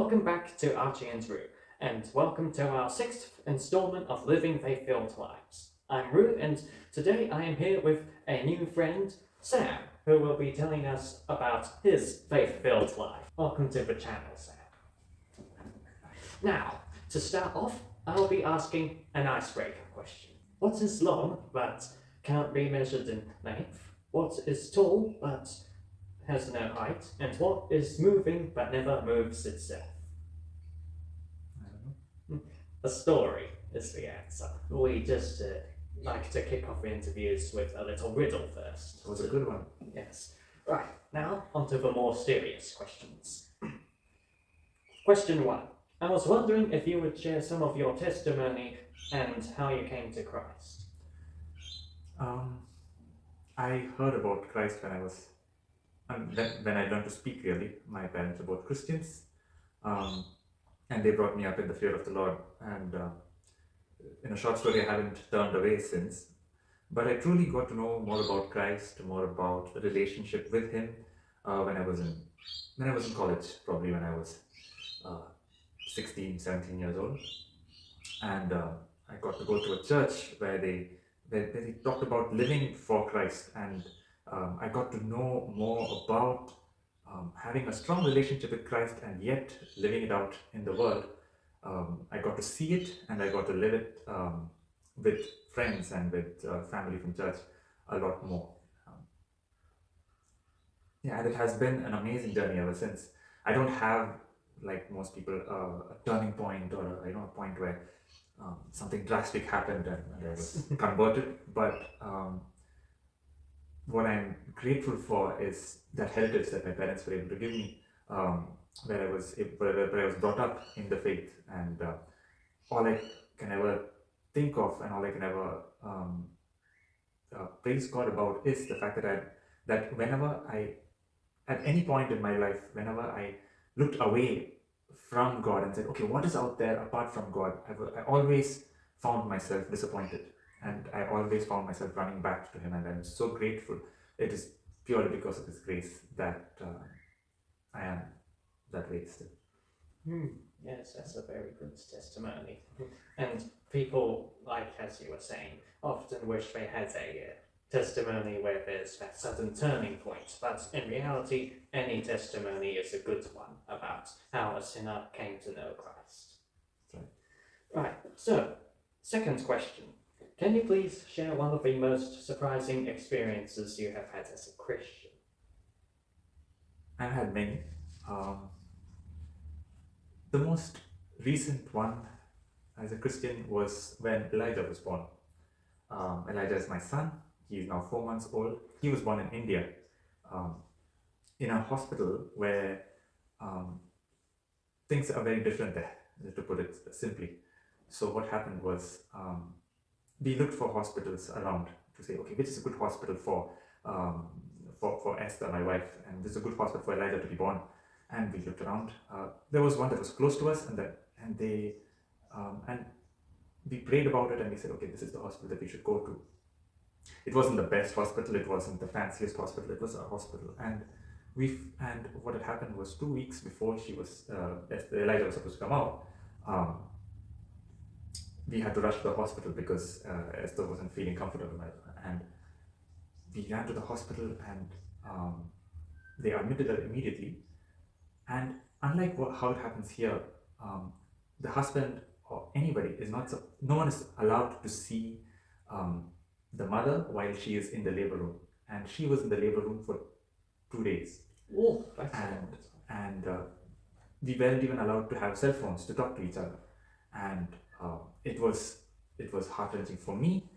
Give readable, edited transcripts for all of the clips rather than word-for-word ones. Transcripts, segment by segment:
welcome back to Archie and Rue, and welcome to our sixth installment of Living Faith-Filled Lives. I'm Rue, and today I am here with a new friend, Sam, who will be telling us about his faith-filled life. Welcome to the channel, Sam. Now, to start off, I'll be asking an icebreaker question. What is long but can't be measured in length? What is tall but has no height? And what is moving but never moves itself? I don't know. A story is the answer. We just like to kick off interviews with a little riddle first. It was a good one. Yes. Right, now onto the more serious questions. Question 1. I was wondering if you would share some of your testimony and how you came to Christ. I heard about Christ when I was, when I learned to speak really. My parents were both Christians, and they brought me up in the fear of the Lord. And in a short story, I haven't turned away since. But I truly got to know more about Christ, more about the relationship with Him when I was in college, probably when I was 16, 17 years old. And I got to go to a church where they talked about living for Christ, and I got to know more about having a strong relationship with Christ and yet living it out in the world. I got to see it and I got to live it with friends and with family from church a lot more. And it has been an amazing journey ever since. I don't have, like most people, a turning point or a point where something drastic happened and I was converted. But what I'm grateful for is that heritage that my parents were able to give me, where I was brought up in the faith, and all I can ever think of and all I can ever praise God about is the fact that whenever I, at any point in my life, whenever I looked away from God and said, okay, what is out there apart from God? I always found myself disappointed, and I always found myself running back to Him, and I'm so grateful. It is purely because of His grace that I am that way still. Yes, that's a very good testimony. And people, like as you were saying, often wish they had a testimony where there's that sudden turning point, but in reality, any testimony is a good one about how a sinner came to know Christ. Right, so, second question. Can you please share one of the most surprising experiences you have had as a Christian? I've had many. The most recent one as a Christian was when Elijah was born. Elijah is my son. He is now 4 months old. He was born in India, in a hospital where things are very different there, to put it simply. So what happened was, we looked for hospitals around to say, okay, which is a good hospital for Esther, my wife, and this is a good hospital for Elijah to be born. And we looked around. There was one that was close to us, and we prayed about it, and we said, okay, this is the hospital that we should go to. It wasn't the best hospital, it wasn't the fanciest hospital, it was a hospital. And what had happened was 2 weeks before Elijah was supposed to come out, we had to rush to the hospital because Esther wasn't feeling comfortable. And we ran to the hospital, and they admitted her immediately. And unlike how it happens here, the husband or anybody no one is allowed to see the mother while she is in the labor room. And she was in the labor room for 2 days. Oh, and we weren't even allowed to have cell phones to talk to each other. And it was heart-wrenching for me,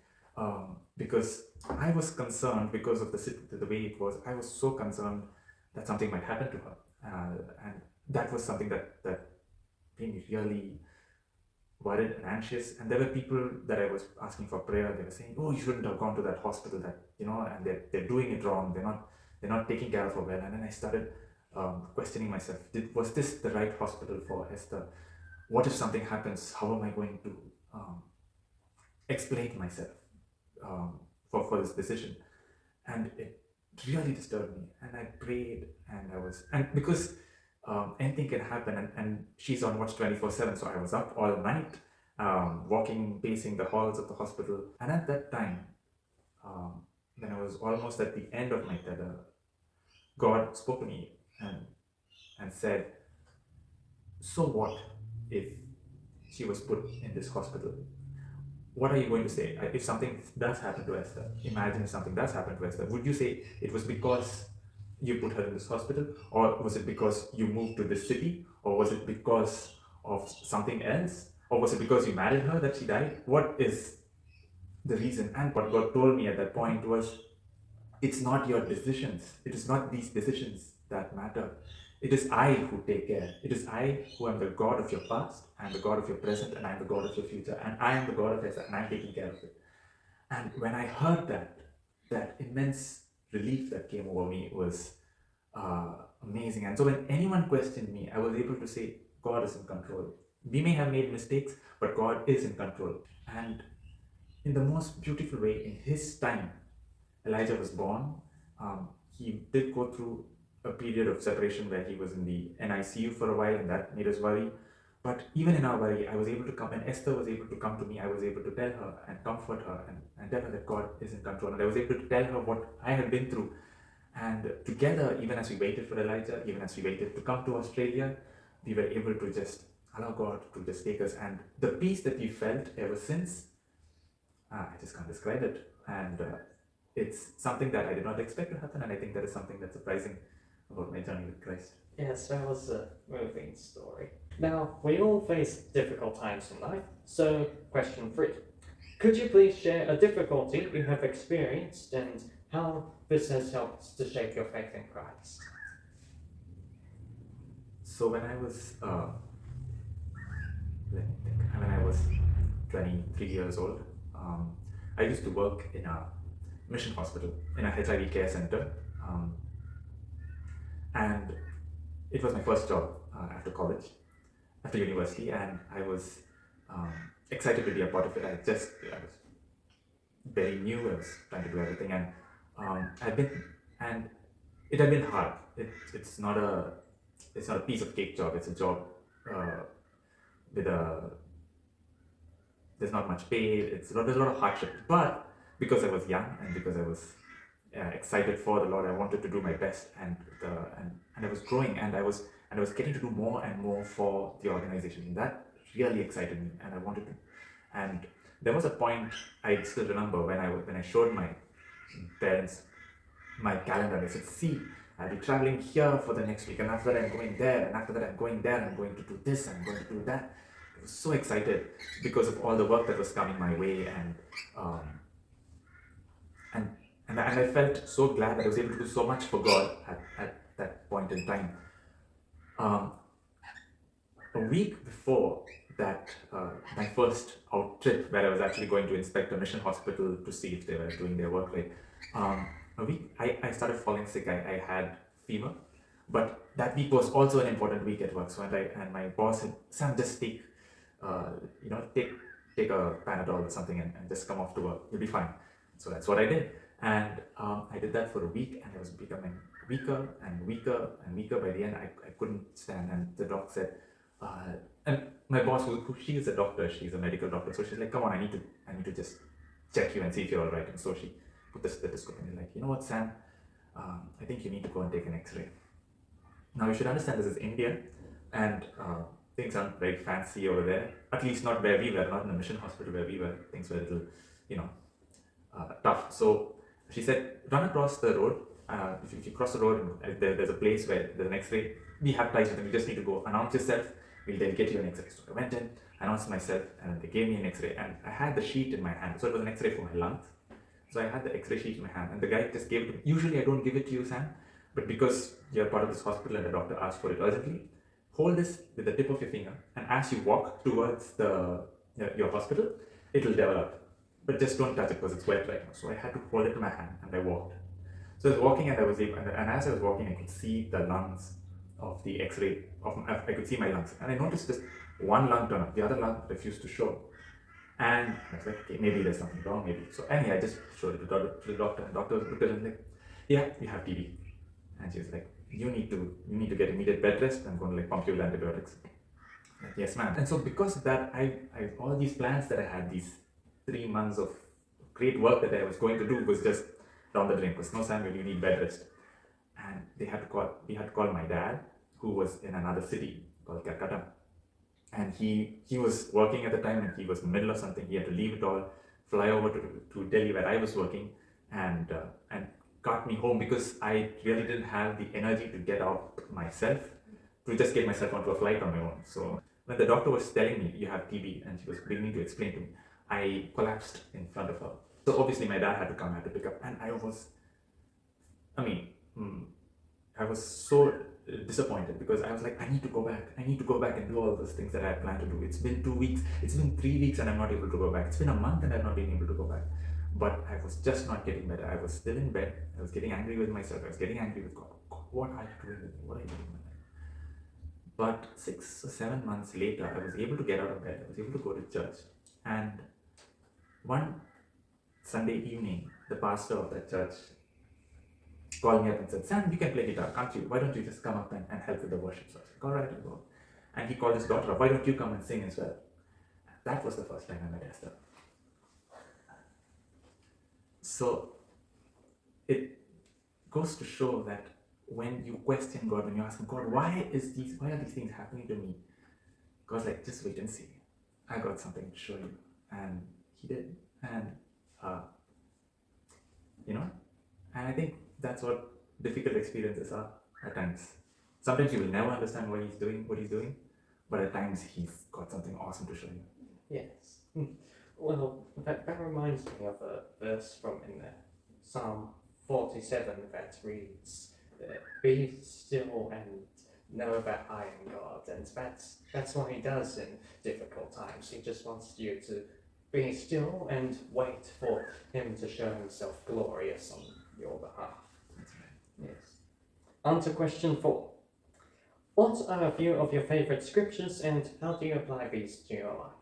because I was concerned because of the way it was. I was so concerned that something might happen to her. And that was something that made me really worried and anxious. And there were people that I was asking for prayer. They were saying, "Oh, you shouldn't have gone to that hospital. And they're doing it wrong. They're not taking care of her well." And then I started questioning myself: was this the right hospital for Esther? What if something happens? How am I going to explain myself for this decision? And it really disturbed me, and I prayed, and because anything can happen. And she's on watch 24/7. So I was up all night, walking, pacing the halls of the hospital. And at that time, when I was almost at the end of my tether, God spoke to me and said, "So what if she was put in this hospital? What are you going to say if something does happen to Esther? Imagine if something does happen to Esther. Would you say it was because you put her in this hospital, or was it because you moved to this city, or was it because of something else, or was it because you married her that she died? What is the reason?" And what God told me at that point was, it's not your decisions. It is not these decisions that matter. It is I who take care. It is I who am the God of your past, I am the God of your present, and I am the God of your future. And I am the God of Esther, and I am taking care of it. And when I heard that, that immense relief that came over me was amazing. And so when anyone questioned me, I was able to say, God is in control. We may have made mistakes, but God is in control. And in the most beautiful way, in His time, Elijah was born. He did go through a period of separation where he was in the NICU for a while, and that made us worry. But even in our worry, I was able to come, and Esther was able to come to me. I was able to tell her and comfort her and tell her that God is in control. And I was able to tell her what I had been through. And together, even as we waited for Elijah, even as we waited to come to Australia, we were able to just allow God to just take us. And the peace that we felt ever since, I just can't describe it. And it's something that I did not expect to happen, and I think that is something that's surprising about my journey with Christ. Yes, that was a moving story. Now, we all face difficult times in life, so question 3. Could you please share a difficulty you have experienced and how this has helped to shape your faith in Christ? So when I was, let me think, when I was 23 years old, I used to work in a mission hospital, in a HIV care center, and it was my first job after college, after university, and I was excited to be a part of it. I was very new. I was trying to do everything, and it had been hard. It's not a piece of cake job. It's a job with there's not much pay. There's a lot of hardship, but because I was young and because I was excited for the Lord, I wanted to do my best, and I was growing, and I was getting to do more and more for the organization. And that really excited me, and I wanted to. And there was a point I still remember when I showed my parents my calendar. I said, "See, I'll be traveling here for the next week, and after that I'm going there, and after that I'm going there. I'm going to do this. I'm going to do that." I was so excited because of all the work that was coming my way, and I felt so glad that I was able to do so much for God at that point in time. A week before that, my first out trip, where I was actually going to inspect a mission hospital to see if they were doing their work right, a week I started falling sick. I had fever, but that week was also an important week at work. So and my boss said, "Sam, just take a Panadol or something and just come off to work. You'll be fine." So that's what I did. And I did that for a week, and I was becoming weaker and weaker and weaker. By the end, I couldn't stand. And the doc said, and my boss, she is a doctor, she's a medical doctor, so she's like, "Come on, I need to just check you and see if you're all right." And so she put the stethoscope and like, "You know what, Sam? I think you need to go and take an X-ray." Now you should understand this is India, and things aren't very fancy over there. At least not where we were, not in a mission hospital where we were. Things were a little, tough. So she said, "Run across the road. If you cross the road, there's a place where there's an X-ray. We have ties with them. You just need to go announce yourself. They'll get you an X-ray." So I went in, announced myself, and they gave me an X-ray. And I had the sheet in my hand. So it was an X-ray for my lungs. So I had the X-ray sheet in my hand, and the guy just gave it to me. Usually I don't give it to you, Sam, but because you're part of this hospital and the doctor asked for it urgently, hold this with the tip of your finger, and as you walk towards your hospital, it'll develop. But just don't touch it because it's wet right now. So I had to hold it in my hand, and I walked. So I was walking, and as I was walking, I could see the lungs of the X-ray. I could see my lungs, and I noticed just one lung turn up, the other lung refused to show. And I was like, okay, maybe there's something wrong, maybe. So anyway, I just showed it to the doctor, and the doctor looked at it and like, "Yeah, you have TB." And she was like, you need to get immediate bed rest. I'm going to like pump you with antibiotics. Like, yes, ma'am. And so because of that, I all these plans that I had, these 3 months of great work that I was going to do was just down the drain. Because no, Samuel, you need bed rest. And we had to call my dad, who was in another city called Calcutta. And he was working at the time, and he was in the middle of something. He had to leave it all, fly over to Delhi where I was working, and got me home because I really didn't have the energy to get out myself, to just get myself onto a flight on my own. So when the doctor was telling me you have TB, and she was beginning to explain to me, I collapsed in front of her. So obviously my dad had to come, I had to pick up, and I was so disappointed because I was like, I need to go back and do all those things that I had planned to do. It's been 2 weeks, it's been 3 weeks, and I'm not able to go back. It's been a month and I've not been able to go back. But I was just not getting better. I was still in bed. I was getting angry with myself. I was getting angry with God. God, what are you doing with me? What are you doing with my life? But 6 or 7 months later, I was able to get out of bed. I was able to go to church. And one Sunday evening, the pastor of that church called me up and said, Sam, you can play guitar, can't you? Why don't you just come up and help with the worship? So I was like, all right, I'll go. And he called his daughter up, why don't you come and sing as well? That was the first time I met Esther. So it goes to show that when you question God, when you ask him, God, why are these things happening to me? God's like, just wait and see. I got something to show you. And he did. And and I think that's what difficult experiences are at times. Sometimes you will never understand why he's doing what he's doing, but at times he's got something awesome to show you. Yes. Well, that reminds me of a verse from in Psalm 47 that reads, "Be still and know that I am God." And that's what he does in difficult times. He just wants you to be still and wait for him to show himself glorious on your behalf. That's right. Yes. On to question 4. What are a few of your favorite scriptures and how do you apply these to your life?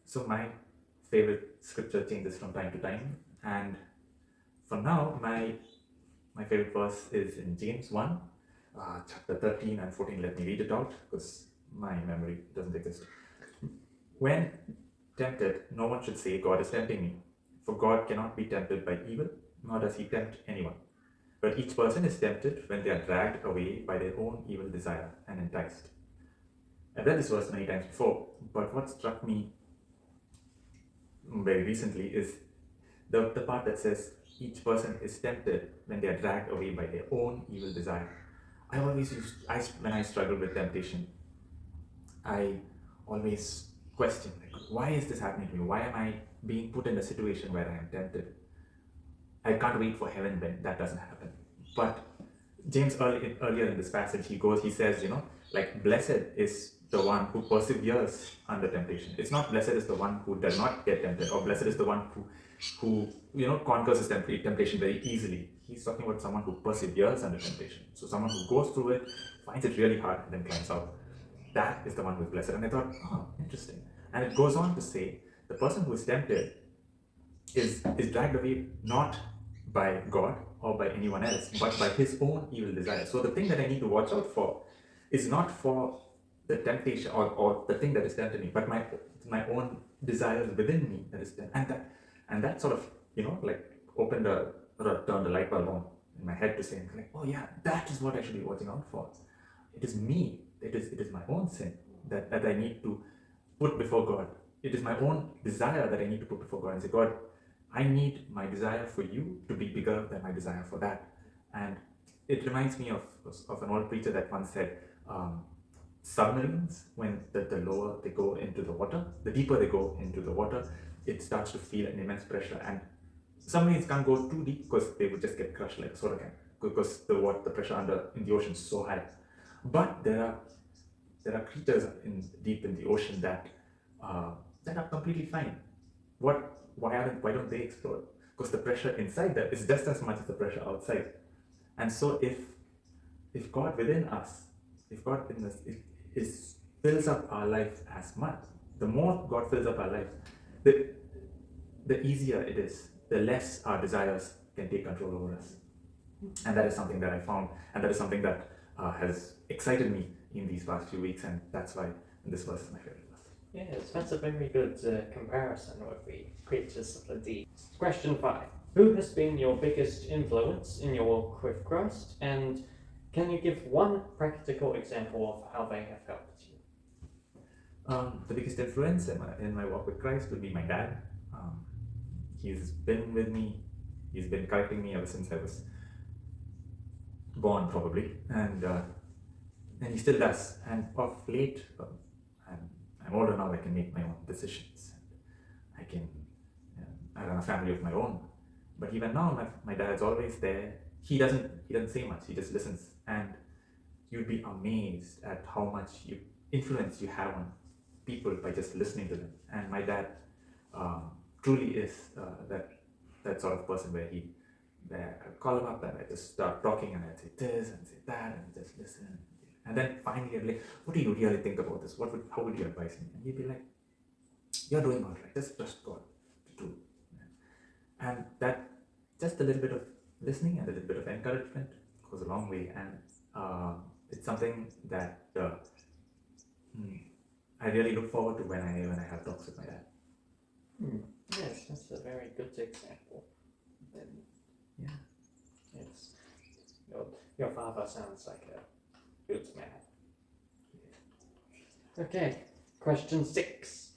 So my favorite scripture changes from time to time, and for now my favorite verse is in James 1, chapter 13 and 14. Let me read it out because my memory doesn't exist. When tempted, no one should say, God is tempting me, for God cannot be tempted by evil, nor does he tempt anyone. But each person is tempted when they are dragged away by their own evil desire and enticed. I've read this verse many times before, but what struck me very recently is the part that says each person is tempted when they are dragged away by their own evil desire. When I struggle with temptation, I always question, like, why is this happening to me? Why am I being put in a situation where I am tempted? I can't wait for heaven when that doesn't happen. But James earlier in this passage, he says, blessed is the one who perseveres under temptation. It's not blessed is the one who does not get tempted, or blessed is the one who conquers his temptation very easily. He's talking about someone who perseveres under temptation. So someone who goes through it, finds it really hard, and then climbs out. That is the one who is blessed. And I thought, interesting. And it goes on to say, the person who is tempted is dragged away not by God or by anyone else, but by his own evil desire. So the thing that I need to watch out for is not for the temptation or the thing that is tempting me, but my own desires within me that is tempting. And that sort of opened turned the light bulb on in my head to say, oh yeah, that is what I should be watching out for. It is me. It is my own sin that I need to put before God. It is my own desire that I need to put before God and say, God, I need my desire for you to be bigger than my desire for that. And it reminds me of an old preacher that once said, submarines, when the lower they go into the water, the deeper they go into the water, it starts to feel an immense pressure. And submarines can't go too deep because they would just get crushed like a soda can, because the pressure in the ocean is so high. But there are creatures deep in the ocean that are completely fine. Why don't they explode? Because the pressure inside there is just as much as the pressure outside. And so if God within us, fills up our life as much, the more God fills up our life, the easier it is, the less our desires can take control over us. And that is something that I found, and that is something that has excited me in these past few weeks, and that's why this verse is my favorite verse. Yes, that's a very good comparison with the preachers of the deed. Question 5. Who has been your biggest influence in your walk with Christ, and can you give one practical example of how they have helped you? The biggest influence in my walk with Christ would be my dad. He's been with me, he's been correcting me ever since I was born, probably, and he still does. And of late, I'm older now, I can make my own decisions. I can, I run a family of my own. But even now, my dad's always there. He doesn't say much, he just listens. And you'd be amazed at how much influence you have on people by just listening to them. And my dad truly is that sort of person where I call him up and I just start talking and I'd say this and say that and just listen. And then finally I'd be like, what do you really think about this? How would you advise me? And he'd be like, you're doing all right, just trust God to do. And that, just a little bit of listening and a little bit of encouragement goes a long way. And it's something that I really look forward to when I have talks with my dad. Yes, that's a very good example. Yeah. Yes. Your father sounds like a good man. Okay, question 6.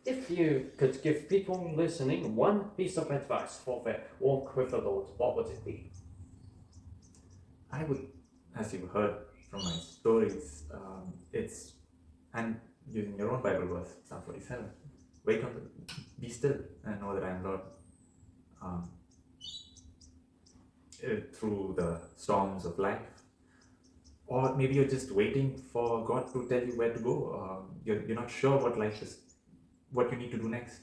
If you could give people listening one piece of advice for their walk with the Lord, what would it be? I would, as you've heard from my stories, and using your own Bible verse, Psalm 47, be still and know that I am Lord. Through the storms of life, or maybe you're just waiting for God to tell you where to go. You're not sure what life is, what you need to do next.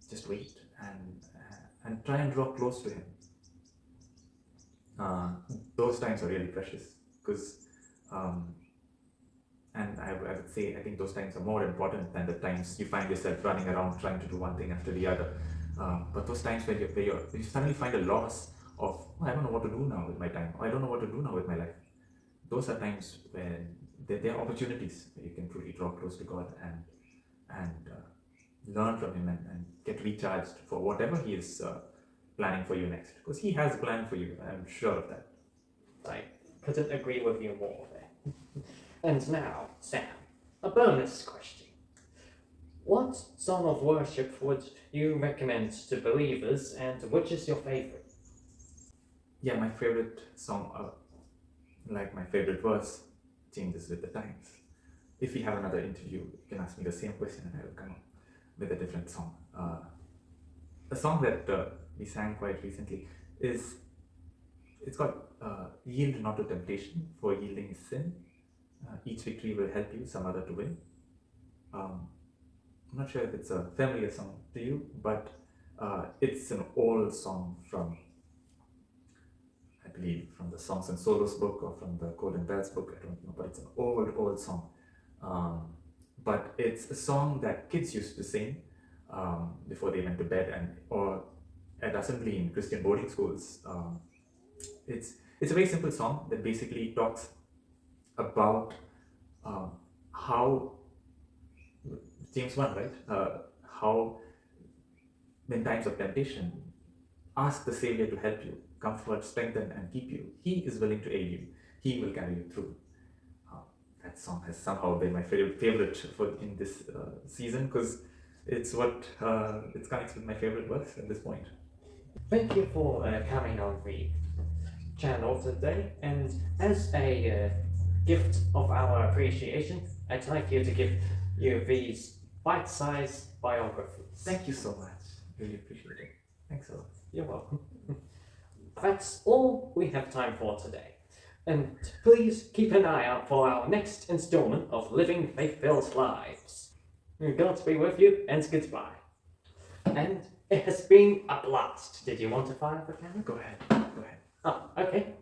Just wait and try and draw close to Him. Those times are really precious because, and I would say I think those times are more important than the times you find yourself running around trying to do one thing after the other. But those times where you suddenly find a loss of, I don't know what to do now with my time, or I don't know what to do now with my life. Those are times when there are opportunities where you can truly draw close to God and learn from Him and get recharged for whatever He is planning for you next. Because He has a plan for you, I'm sure of that. I couldn't agree with you more there. And now, Sam, a bonus question. What song of worship would you recommend to believers, and which is your favorite? Yeah, my favorite song, like my favorite verse, changes with the times. If we have another interview, you can ask me the same question and I will come up with a different song. A song that we sang quite recently it's called Yield Not to Temptation, for yielding is sin. Each victory will help you, some other to win. I'm not sure if it's a familiar song to you, but it's an old song from, I believe, from the Songs and Solos book or from the Golden Bells book, I don't know, but it's an old song. But it's a song that kids used to sing before they went to bed or at assembly in Christian boarding schools. It's a very simple song that basically talks about how James 1, right? How in times of temptation, ask the Savior to help you, comfort, strengthen, and keep you. He is willing to aid you. He will carry you through. That song has somehow been my favorite in this season because it's what it connects with my favorite verse at this point. Thank you for coming on the channel today, and as a gift of our appreciation, I'd like you to give you these bite-sized biographies. Thank you so much. Really appreciate it. Thanks a lot. You're welcome. That's all we have time for today. And please keep an eye out for our next installment of Living Faith-Filled Lives. God be with you, and goodbye. And it has been a blast. Did you want to fire the camera? Go ahead. Oh, okay.